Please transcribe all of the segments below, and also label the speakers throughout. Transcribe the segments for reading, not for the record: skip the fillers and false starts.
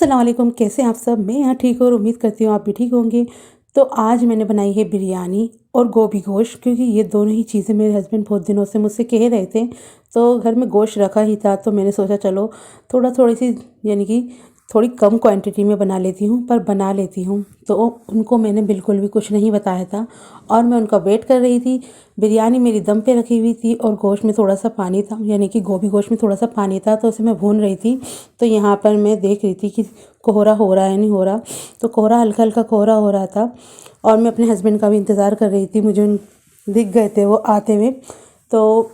Speaker 1: अस्सलाम वालेकुम, कैसे हैं आप सब। मैं यहाँ ठीक और उम्मीद करती हूँ आप भी ठीक होंगे। तो आज मैंने बनाई है बिरयानी और गोभी गोश्त, क्योंकि ये दोनों ही चीज़ें मेरे हस्बैंड बहुत दिनों से मुझसे कह रहे थे। तो घर में गोश्त रखा ही था, तो मैंने सोचा चलो थोड़ी सी यानी कि थोड़ी कम क्वांटिटी में बना लेती हूँ, पर बना लेती हूँ। तो उनको मैंने बिल्कुल भी कुछ नहीं बताया था और मैं उनका वेट कर रही थी। बिरयानी मेरी दम पे रखी हुई थी और गोश्त में थोड़ा सा पानी था, यानी कि गोभी गोश्त में थोड़ा सा पानी था, तो उसे मैं भून रही थी। तो यहाँ पर मैं देख रही थी कि कोहरा हो रहा है नहीं हो रहा। तो कोहरा हल्का हल्का कोहरा हो रहा था और मैं अपने हस्बैंड का भी इंतज़ार कर रही थी। मुझे दिख गए थे वो आते हुए। तो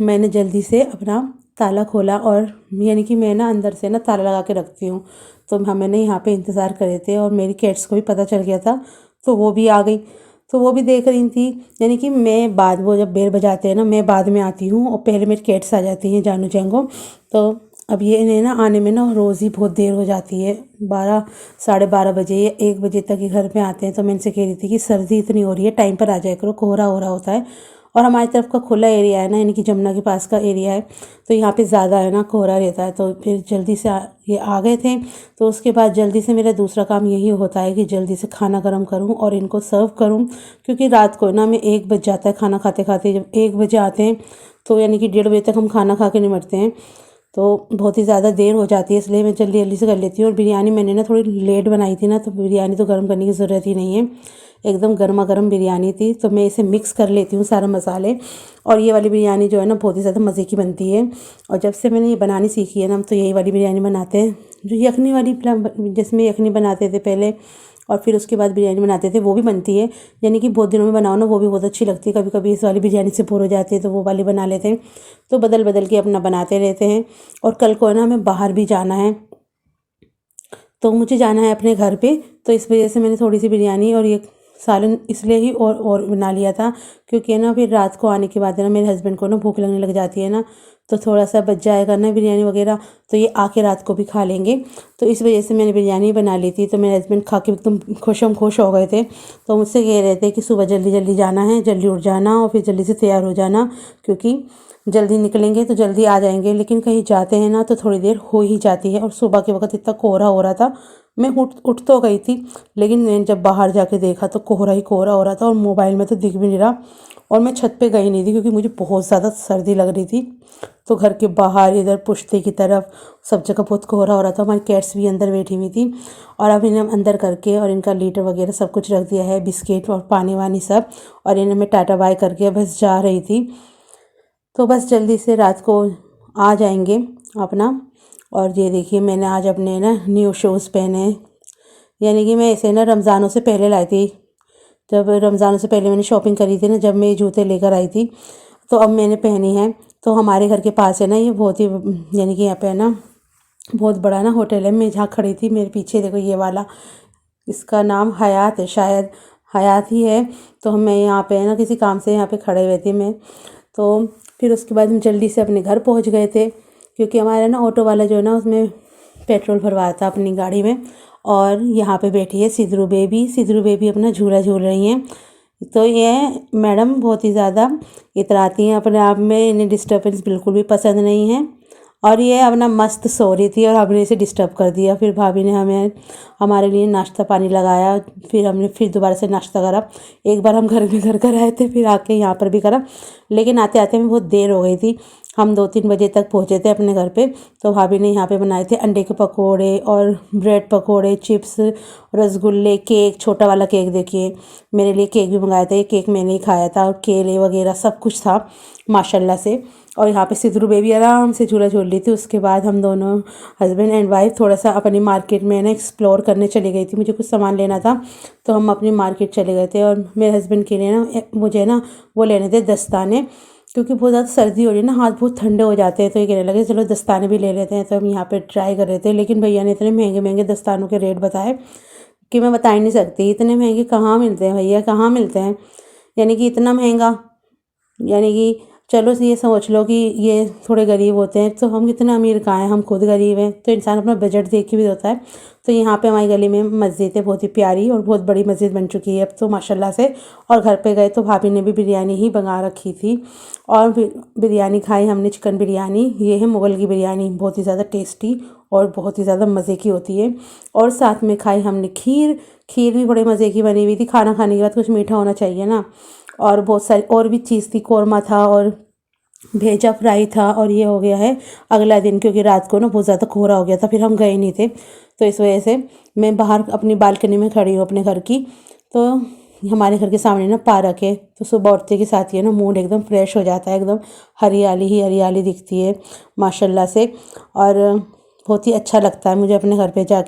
Speaker 1: मैंने जल्दी से अपना ताला खोला और यानी कि मैं ना अंदर से ना ताला लगा के रखती हूँ। तो मैंने यहाँ पे इंतज़ार करे थे और मेरी कैट्स को भी पता चल गया था, तो वो भी आ गई। तो वो भी देख रही थी, यानी कि मैं बाद वो जब बेल बजाते हैं ना, मैं बाद में आती हूँ और पहले मेरी कैट्स आ जाती हैं जानू जैंगो। तो अब ये इन्हें ना आने में ना रोज़ ही बहुत देर हो जाती है, 12 साढ़े 12 बजे या 1 बजे तक ही घर में आते हैं। तो मैं इनसे कह रही थी कि सर्दी इतनी हो रही है, टाइम पर आ जाया करो, कोहरा हो रहा होता है। और हमारी तरफ का खुला एरिया है ना, यानी कि जमुना के पास का एरिया है, तो यहाँ पे ज़्यादा है ना कोहरा रहता है। तो फिर जल्दी से ये आ गए थे। तो उसके बाद जल्दी से मेरा दूसरा काम यही होता है कि जल्दी से खाना गर्म करूँ और इनको सर्व करूँ, क्योंकि रात को ना मैं 1 बज जाता है खाना खाते खाते। जब 1 बजे आते हैं तो यानी कि 1:30 बजे तक हम खाना खा के निपटते हैं, तो बहुत ही ज़्यादा देर हो जाती है, इसलिए मैं जल्दी जल्दी से कर लेती हूँ। और बिरयानी मैंने ना थोड़ी लेट बनाई थी ना, तो बिरयानी तो गर्म करने की ज़रूरत ही नहीं है, एकदम गर्मा गर्म बिरयानी थी। तो मैं इसे मिक्स कर लेती हूँ सारा मसाले। और ये वाली बिरयानी जो है ना बहुत ही ज़्यादा मज़े की बनती है। और जब से मैंने ये बनानी सीखी है ना, तो यही वाली बिरयानी बनाते हैं। जो यखनी वाली जिसमें यखनी बनाते थे पहले और फिर उसके बाद बिरयानी बनाते थे, वो भी बनती है, यानी कि बहुत दिनों में बनाओ ना, वो भी बहुत अच्छी लगती है। कभी कभी इस वाली बिरयानी से बोर हो जाती है तो वो वाली बना लेते हैं। तो बदल बदल के अपना बनाते रहते हैं। और कल को है ना हमें बाहर भी जाना है, तो मुझे जाना है अपने घर पे। तो इस वजह से मैंने थोड़ी सी बिरयानी और ये सालन इसलिए ही और बना लिया था, क्योंकि है ना फिर रात को आने के बाद है ना मेरे हस्बैंड को ना भूख लगने लग जाती है ना, तो थोड़ा सा बच जाएगा ना बिरयानी वगैरह, तो ये आके रात को भी खा लेंगे। तो इस वजह से मैंने बिरयानी बना ली थी। तो मेरे हस्बैंड खा के एकदम खुश हो गए थे। तो मुझसे कह रहे थे कि सुबह जल्दी जल्दी जाना है, जल्दी उठ जाना और फिर जल्दी से तैयार हो जाना, क्योंकि जल्दी निकलेंगे तो जल्दी आ जाएंगे। लेकिन कहीं जाते हैं ना तो थोड़ी देर हो ही जाती है। और सुबह के वक्त इतना कोहरा हो रहा था, मैं उठ तो गई थी, लेकिन मैंने जब बाहर जाके देखा तो कोहरा ही कोहरा हो रहा था और मोबाइल में तो दिख भी नहीं रहा। और मैं छत पे गई नहीं थी, क्योंकि मुझे बहुत ज़्यादा सर्दी लग रही थी। तो घर के बाहर इधर पुश्ते की तरफ सब जगह बहुत कोहरा हो रहा था। हमारी कैट्स भी अंदर बैठी हुई थी। और अब इन्हें अंदर करके और इनका लीटर वगैरह सब कुछ रख दिया है, बिस्किट और पानी वानी सब। और इन्हें मैं टाटा बाय करके बस जा रही थी। तो बस जल्दी से रात को आ जाएंगे अपना। और ये देखिए मैंने आज अपने ना न्यू शूज़ पहने, यानी कि मैं इसे ना रमज़ानों से पहले लाई थी। जब रमज़ानों से पहले मैंने शॉपिंग करी थी ना, जब मैं ये जूते लेकर आई थी, तो अब मैंने पहनी है। तो हमारे घर के पास है ना ये बहुत ही यानी कि यहाँ पे है ना बहुत बड़ा ना होटल है। मैं जहाँ खड़ी थी मेरे पीछे देखो ये वाला, इसका नाम हयात है, शायद हयात ही है। तो मैं यहाँ पे है ना किसी काम से यहाँ पे खड़े हुए थे मैं। तो फिर उसके बाद हम जल्दी से अपने घर पहुँच गए थे, क्योंकि हमारा ना ऑटो वाला जो है ना उसमें पेट्रोल भरवाया था अपनी गाड़ी में। और यहाँ पे बैठी है सिद्धरू बेबी अपना झूला झूल रही हैं। तो ये मैडम बहुत ही ज़्यादा इतराती हैं अपने आप में, इन्हें डिस्टर्बेंस बिल्कुल भी पसंद नहीं है। और ये अपना मस्त सो रही थी और हमने इसे डिस्टर्ब कर दिया। फिर भाभी ने हमें हमारे लिए नाश्ता पानी लगाया, फिर हमने फिर दोबारा से नाश्ता करा। एक बार हम घर में घर आए थे, फिर आके यहाँ पर भी करा, लेकिन आते आते हमें बहुत देर हो गई थी। हम 2-3 बजे तक पहुँचे थे अपने घर पे। तो भाभी ने यहाँ पे बनाए थे अंडे के पकोड़े और ब्रेड पकोड़े, चिप्स, रसगुल्ले, केक, छोटा वाला केक देखिए, मेरे लिए केक भी मंगाया था। ये केक मैंने ही खाया था और केले वगैरह सब कुछ था माशाल्लाह से। और यहाँ पे सिद्धरू बेबी आराम से झूला झूल रही थी। उसके बाद हम दोनों हस्बैंड एंड वाइफ थोड़ा सा अपनी मार्केट में ना एक्सप्लोर करने चली गई थी, मुझे कुछ सामान लेना था। तो हम अपनी मार्केट चले गए थे और मेरे हस्बैंड के लिए ना मुझे ना वो लेने थे दस्ताने, क्योंकि बहुत ज़्यादा सर्दी हो रही है ना, हाथ बहुत ठंडे हो जाते हैं। तो ये कहने लगे चलो दस्ताने भी ले लेते हैं। तो हम यहाँ पे ट्राई कर रहे थे, लेकिन भैया ने इतने महंगे महंगे दस्तानों के रेट बताए कि मैं बता ही नहीं सकती। इतने महंगे कहाँ मिलते हैं भैया, कहाँ मिलते हैं, यानी कि इतना महंगा, यानी कि चलो ये सोच लो कि ये थोड़े गरीब होते हैं, तो हम कितने अमीर कहाँ हैं, हम खुद गरीब हैं। तो इंसान अपना बजट देख के भी होता है। तो यहाँ पे हमारी गली में मस्जिद है, बहुत ही प्यारी और बहुत बड़ी मस्जिद बन चुकी है अब तो माशाल्लाह से। और घर पे गए तो भाभी ने भी बिरयानी ही बना रखी थी और बिरयानी खाई हमने, चिकन बिरयानी। ये है मुग़ल की बिरयानी, बहुत ही ज़्यादा टेस्टी और बहुत ही ज़्यादा मज़े की होती है। और साथ में खाई हमने खीर। खीर भी बड़े मज़े की बनी हुई थी। खाना खाने के बाद कुछ मीठा होना चाहिए ना। और बहुत सारी और भी चीज़ थी, कौरमा था और भेजा फ्राई था। और ये हो गया है अगला दिन, क्योंकि रात को ना बहुत ज़्यादा कोहरा हो गया था, फिर हम गए नहीं थे। तो इस वजह से मैं बाहर अपनी बालकनी में खड़ी हूँ अपने घर की। तो हमारे घर के सामने ना पार्क है, तो सुबह उठते के साथ ये ना मूड एकदम फ्रेश हो जाता है, एकदम हरियाली ही हरियाली दिखती है माशाल्लाह से। और बहुत ही अच्छा लगता है मुझे अपने घर पे जाके।